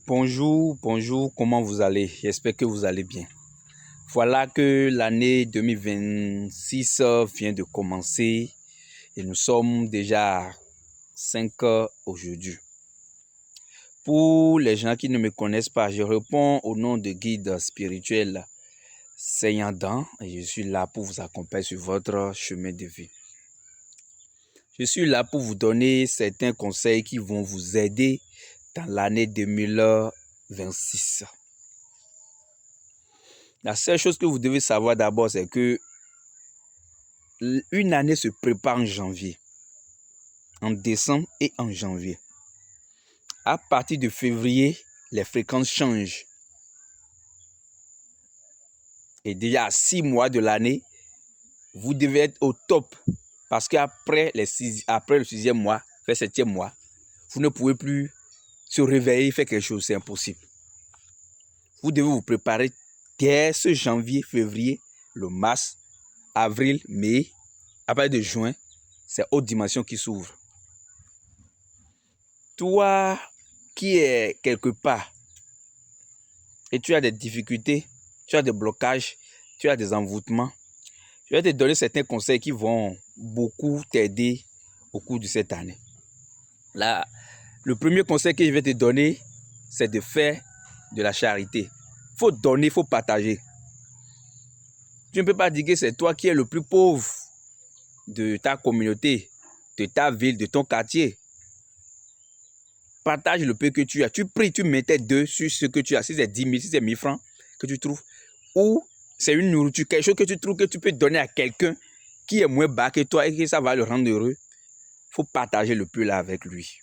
Bonjour, comment vous allez? J'espère que vous allez bien. Voilà que l'année 2026 vient de commencer et nous sommes déjà à 5 heures aujourd'hui. Pour les gens qui ne me connaissent pas, je réponds au nom de guide spirituel Seigneur Dan et je suis là pour vous accompagner sur votre chemin de vie. Je suis là pour vous donner certains conseils qui vont vous aider dans l'année 2026. La seule chose que vous devez savoir d'abord, c'est que une année se prépare en janvier, en décembre et en janvier. À partir de février, les fréquences changent. Et déjà à 6 mois de l'année, vous devez être au top. Parce qu'après le 6e mois, le 7e mois, vous ne pouvez plus se réveiller et faire quelque chose, c'est impossible. Vous devez vous préparer dès ce janvier, février, le mars, avril, mai, à partir de juin, c'est haute dimension qui s'ouvre. Toi qui es quelque part et tu as des difficultés, tu as des blocages, tu as des envoûtements, je vais te donner certains conseils qui vont beaucoup t'aider au cours de cette année. Là, le premier conseil que je vais te donner, c'est de faire de la charité. Il faut donner, il faut partager. Tu ne peux pas dire que c'est toi qui es le plus pauvre de ta communauté, de ta ville, de ton quartier. Partage le peu que tu as. Tu pries, tu mets tes deux sur ce que tu as. Si c'est 10 000, si c'est 1000 francs que tu trouves. Ou c'est une nourriture, quelque chose que tu trouves que tu peux donner à quelqu'un qui est moins bas que toi et que ça va le rendre heureux. Il faut partager le peu là avec lui.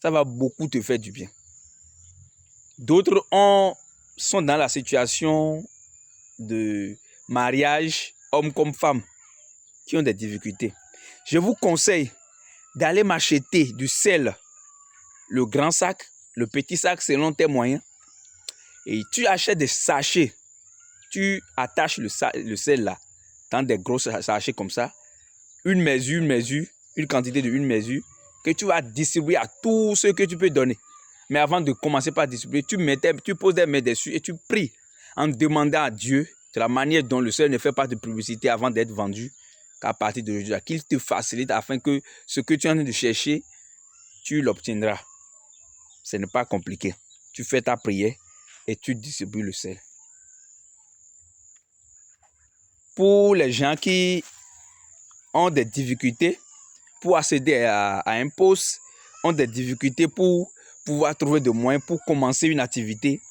Ça va beaucoup te faire du bien. D'autres sont dans la situation de mariage, homme comme femme, qui ont des difficultés. Je vous conseille d'aller m'acheter du sel, le grand sac, le petit sac selon tes moyens. Et tu achètes des sachets. Tu attaches le sel là dans des gros sachets comme ça. Une quantité de une mesure que tu vas distribuer à tous ceux que tu peux donner. Mais avant de commencer par distribuer, tu poses des mains dessus et tu pries en demandant à Dieu, de la manière dont le sel ne fait pas de publicité avant d'être vendu, qu'à partir d'aujourd'hui, qu'il te facilite afin que ce que tu es en train de chercher, tu l'obtiendras. Ce n'est pas compliqué. Tu fais ta prière et tu distribues le sel. Pour les gens qui ont des difficultés pour accéder à un poste, ont des difficultés pour pouvoir trouver des moyens pour commencer une activité,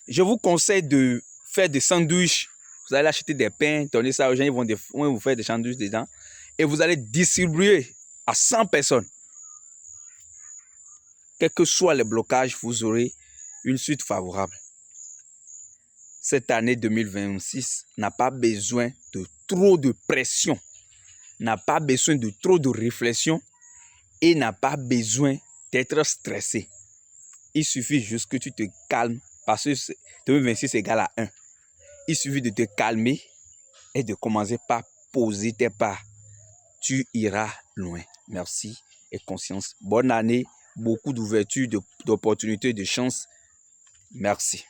je vous conseille de faire des sandwichs. Vous allez acheter des pains, donner ça aux gens, ils vont vous faire des sandwichs dedans et vous allez distribuer à 100 personnes. Quels que soient les blocages, vous aurez une suite favorable. Cette année 2026 n'a pas besoin de trop de pression, n'a pas besoin de trop de réflexion et n'a pas besoin d'être stressé. Il suffit juste que tu te calmes parce que 2026 égale à 1. Il suffit de te calmer et de commencer par poser tes pas. Tu iras loin. Merci et conscience. Bonne année, beaucoup d'ouverture, d'opportunités, de chance. Merci.